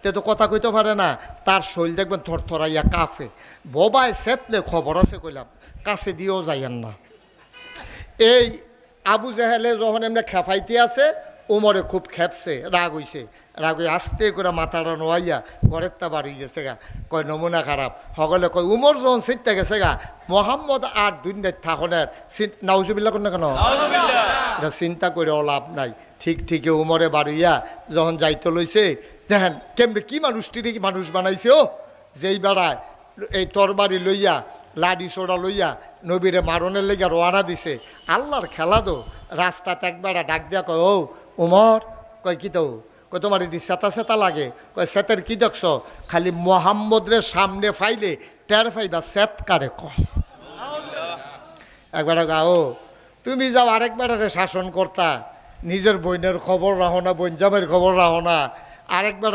তে তো কথা কইতে পারে না, তার শরীর দেখবেন থরথরাইয়া কাফে। বোবায় সেতলে খবর আছে কইলাম, কাছে দিয়েও যাইয়েন না। এই আবু জাহেলে যখন এমনি খেফাইতে আছে, উমরে খুব খেপছে, রাগ হইছে। রাগ হয়ে আস্তে করে মাথাটা নোয়াইয়া ঘরের তা বাড়ি গেছে গা। কয় নমুনা খারাপ। সকলে কয় উমর যখন চিনতে গেছে গা, মোহাম্মদ আর দুনিয়ার থাকনের নাউজুবিল্লাহ কোন না কেন, এটা চিন্তা করেও লাভ নাই। ঠিকই উমরে বাড়িয়া যখন যাইতে লইছে, দেখেন কেমনি কি মানুষটিরে কি মানুষ বানাইছে। ও যেই বেড়ায় এই তরবারি লইয়া লাডি সোড়া লইয়া নবীরে মারণের লেগে রোয়ানা দিছে। আল্লাহর খেলা দো। রাস্তাতে একবার ডাক দিয়া কয়, ও উমর। কয় কি তো? কয় তোমার এদি সেতা সেতা লাগে। কয় সেতের কি দেখছ? খালি মোহাম্মদরে সামনে ফাইলে টের ফাইবা সেত কারে কয়। একবার ও তুমি যাও আরেকবারে শাসন করতা, নিজের বইনের খবর রাখো না, বইনজামের খবর রাখো না, আরেকবার